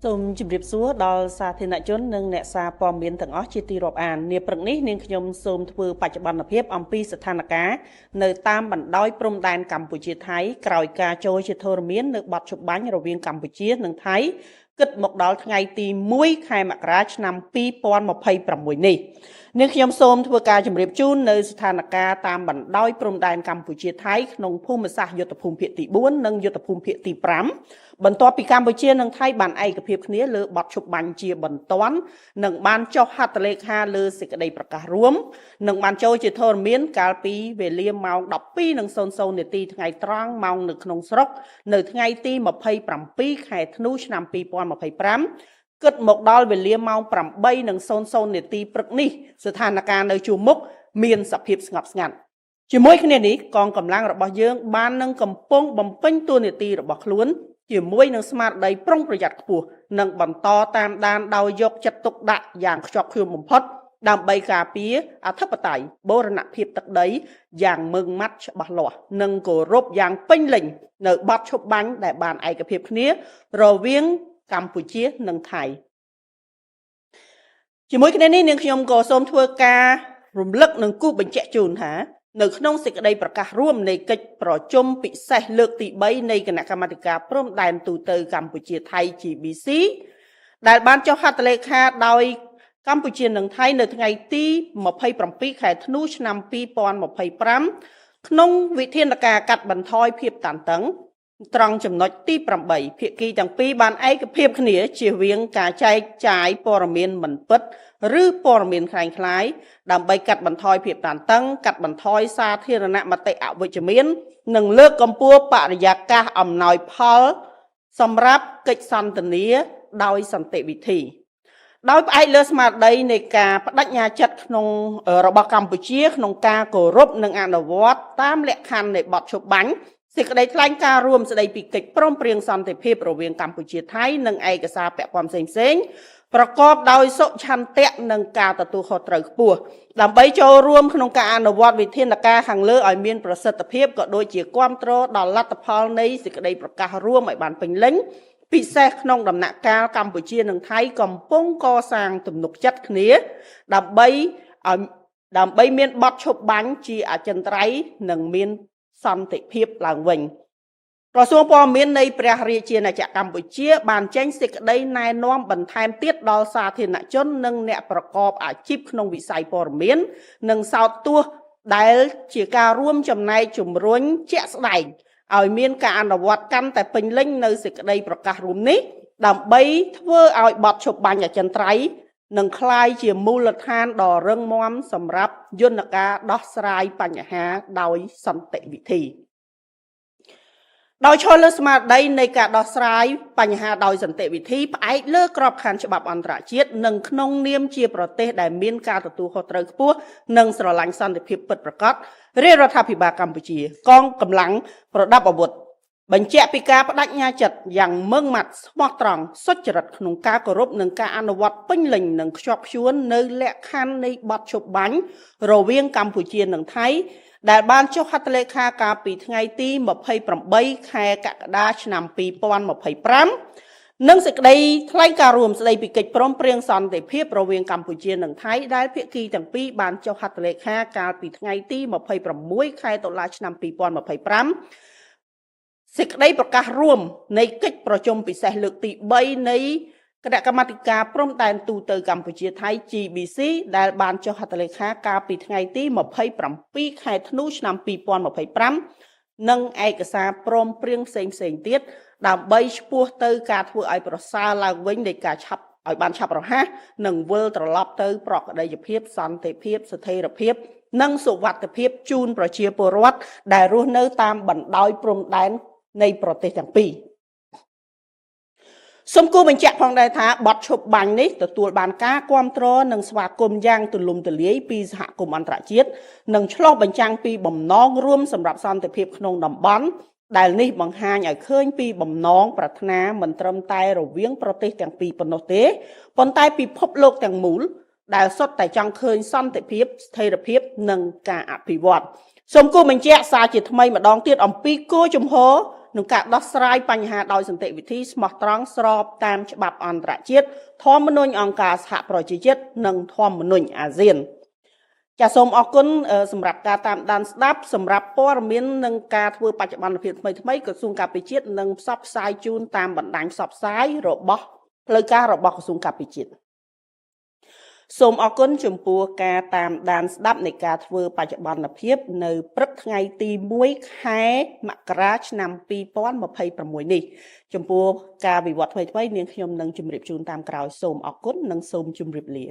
សូមជម្រាបសួរដល់សាធារណជននិងអ្នកសារព័ត៌មានទាំងអស់ជាទីរាប់អាននាព្រឹកនេះនាងខ្ញុំសូមធ្វើបច្ចុប្បន្នភាពអំពីស្ថានភាពនៅតាមបណ្ដោយព្រំដែនកម្ពុជាថៃក្រោយការចូលជាធរមាននៅបទជបាញ់រវាងកម្ពុជានិងថៃគិតមកដល់ថ្ងៃទី1ខែមករាឆ្នាំ2026នេះនាងខ្ញុំសូមធ្វើការជម្រាបជូននៅស្ថានភាពតាមបណ្ដោយព្រំដែនកម្ពុជាថៃក្នុងភូមិសាស្ត្រយុទ្ធភូមិភាគទី4និងយុទ្ធភូមិភាគទី5បន្ទាប់ពីកម្ពុជានិងថៃបានឯកភាពគ្នាលើបទជបាញ់ជាបន្ទាន់និងបានចុះហត្ថលេខាលើសេចក្តីប្រកាសរួមនិងបានចូលជាធរមានកាលពីវេលាម៉ោង 12:00 នាទីថ្ងៃត្រង់ម៉ោងនៅក្នុងស្រុកនៅថ្ងៃទី27ខែធ្នូឆ្នាំ2025គិតមកដល់វេលាម៉ោង 8:00 នាទីព្រឹកនេះស្ថានភាពនៅជួរមុខមានសភាពស្ងប់ស្ងាត់ជាមួយគ្នានេះកងកម្លាំងរបស់យើងបាននឹងកំពុងបំពេញតួនាទីរបស់ខ្លួនជាមួយនឹងស្មារតីប្រុងប្រយ័ត្នខ្ពស់និងបន្តតាមដានដោយយកចិត្តទុកដាក់យ៉ាងខ្ជាប់ខ្ជួនបំផុតដើម្បីការពារអធិបតេយ្យបូរណភាពទឹកដីយ៉ាងម៉ឺងម៉ាត់ច្បាស់លាស់និងគោរពយ៉ាងពេញលេញនៅបទឈប់បាញ់ដែលបានឯកភាពគ្នារវាងកម្ពុជានិងថៃជាមួយគ្នានេះនាងខ្ញុំក៏សូមធ្វើការរំលឹកនិងគូសបញ្ជាក់ជូនថានៅក្នុងសេចក្តីប្រកាសរួមនៃកិច្ចប្រជុំពិសេសលើកទី3នៃគណៈកម្មាធិការព្រំដែនទូតកម្ពុជាថៃ GBC ដែលបានចុះហត្ថលេខាដោយកម្ពុជានិងថៃនៅថ្ងៃទី27ខែធ្នូឆ្នាំ2025ក្នុងវិធានការកាត់បន្ថយភាពតានតឹងត្រង់ចំណុចទី8ភាគីទាំងពីរបានឯកភាពគ្នាជៀសវាងការចែកចាយព័ត៌មានមិនពិតឬព័ត៌មានคล้ายៗដើម្បីកាត់បន្ថយភាពតានតឹងកាត់បន្ថយសាធារណមតិអវិជ្ជមាននិងលើកកម្ពស់បរិយាកាសអំណោយផលសម្រាប់កិច្ចសន្ទនាដោយសន្តិវិធីដោយផ្អែកលើស្មារតីនៃការបដិញ្ញាចិត្តក្នុងរបស់កម្ពុជាក្នុងការគោរពនិងអនុវត្តតាមលក្ខខណ្ឌនៃបទឈប់បាញ់សេចក្តីថ្លែងការណ៍រួមស្តីពីកិច្ចព្រមព្រៀងសន្តិភាពរវាងកម្ពុជាថៃនិងឯកសារពាក់ព័ន្ធផ្សេងៗប្រកបដោយសុឆន្ទៈនិងការទទួលខុសត្រូវខ្ពស់ដើម្បីចូលរួមក្នុងការអនុវត្តវិធានការខាងលើឲ្យមានប្រសិទ្ធភាពក៏ដូចជាគាំទ្រដល់លទ្ធផលនៃសេចក្តីប្រកាសរួមឲ្យបានពេញលេញពិសេសក្នុងដំណាក់កាលកម្ពុជានិងថៃកំពុងកសាងទំនុកចិត្តគ្នាដើម្បីមានបទឈប់បាញ់ជាអចិន្ត្រៃយ៍និងមានសន្តិភាពឡើងវិញក្រសួងព័ត៌មាននៃព្រះរាជាណាចក្រកម្ពុជាបានចេញសេចក្តីណែនាំបន្ថែមទៀតដល់សាធារណជននិងអ្នកប្រកបអាជីពក្នុងវិស័យព័ត៌មាននិងសោតទស្សន៍ដែលជាការរួមចំណែកជំរុញជាក់ស្ដែងឲ្យមានការអនុវត្តកាន់តែពេញលេញនៅសេចក្តីប្រកាសរួមនេះដើម្បីធ្វើឲ្យបទឈប់បាញ់អចិន្ត្រៃយ៍នឹងក្លាយជាមូលដ្ឋានដ៏រឹងមាំសម្រាប់យន្តការដោះស្រាយបញ្ហាដោយសន្តិវិធីដោយឈលលើស្មារតីនៃការដោះស្រាយបញ្ហាដោយសន្តិវិធីផ្អែកលើក្របខ័ណ្ឌច្បាប់អន្តរជាតិនិងក្នុងនាមជាប្រទេសដែលមានការទទួលខុសត្រូវខ្ពស់និងស្រឡាញ់សន្តិភាពពិតប្រាកដរាជរដ្ឋាភិបាលកម្ពុជាកងកម្លាំងប្រដាប់អាវុធបញ្ជាក់ពីការបដិញ្ញាចិត្តយ៉ាងម៉ឺងម៉ាត់ស្មោះត្រង់សុចរិតក្នុងការគោរពនិងការអនុវត្តពេញលេញនិងខ្ជាប់ខ្ជួននៅលក្ខខណ្ឌនៃបទឈប់បាញ់រវាងកម្ពុជានិងថៃដែលបានចុះហត្ថលេខាកាលពីថ្ងៃទី28ខែកក្កដាឆ្នាំ2025និងសេចក្តីថ្លែងការណ៍រួមស្តីពីកិច្ចព្រមព្រៀងសន្តិភាពរវាងកម្ពុជានិងថៃដែលភាគីទាំងពីរបានចុះហត្ថលេខាកាលពីថ្ងៃទី26ខែតុលាឆ្នាំ2025សេចក្តីប្រកាសរួមនៃកិច្ចប្រជុំពិសេសលើកទី3នៃគណៈកម្មាធិការព្រំដែនទូតកម្ពុជាថៃ GBC ដែលបានចុះហត្ថលេខាកាលពីថ្ងៃទី27ខែធ្នូឆ្នាំ2025និងឯកសារព្រមព្រៀងផ្សេងៗទៀតដើម្បីឆ្ពោះទៅការធ្វើឲ្យប្រសើរឡើងវិញនៃការឆាប់ឲ្យបានឆាប់រហ័សនិងវិលត្រឡប់ទៅប្រក្រតីភាពសន្តិភាពស្ថិរភាពនិងសុវត្ថិភាពជូនប្រជាពលរដ្ឋដែលរស់នៅតាមបណ្ដោយព្រំដែននៃប្រទេសទាំងពីរសូមគូបញ្ជាក់ផងដែរថាបទឈប់បាញ់នេះទទួលបានការគាំទ្រនិងស្វាគមន៍យ៉ាងទូលំទូលាយពីសហគមន៍អន្តរជាតិនិងឆ្លុះបញ្ចាំងពីបំណងរួមសម្រាប់សន្តិភាពក្នុងតំបន់ដែលនេះបង្ហាញឲ្យឃើញពីបំណងប្រាថ្នាមិនត្រឹមតែរវាងប្រទេសទាំងពីរប៉ុណ្ណោះទេប៉ុន្តែពិភពលោកទាំងមូលដែលសុទ្ធតែចង់ឃើញសន្តិភាពស្ថិរភាពនិងការអភិវឌ្ឍសូមគូបញ្ជាក់សារជាថ្មីម្ដងទៀតអំពីគោលជំហរ ក្នុងការដោះស្រាយបញ្ហាដោយសន្តិវិធីស្មោះត្រង់ស្របតាមច្បាប់អន្តរជាតិធម្មនុញ្ញអង្គការសហប្រជាជាតិនិងធម្មនុញ្ញអាស៊ានចាសសូមអរគុណសម្រាប់ការតាមដានស្ដាប់សម្រាប់ព័ត៌មាននិងការធ្វើបច្ចុប្បន្នភាពថ្មីៗក្រសួងការពារជាតិនឹងផ្សព្វផ្សាយជូនតាមបណ្ដាញផ្សព្វផ្សាយរបស់ផ្លូវការរបស់ក្រសួងការពារជាតិសូមអរគុណចំពោះការតាមដានស្ដាប់នៃការធ្វើបច្ចុប្បន្នភាពនៅព្រឹកថ្ងៃទី1ខែមករាឆ្នាំ2026នេះចំពោះការវិវត្តថ្មីៗនាងខ្ញុំនឹងជម្រាបជូនតាមក្រោយសូមអរគុណនិងសូមជម្រាបលា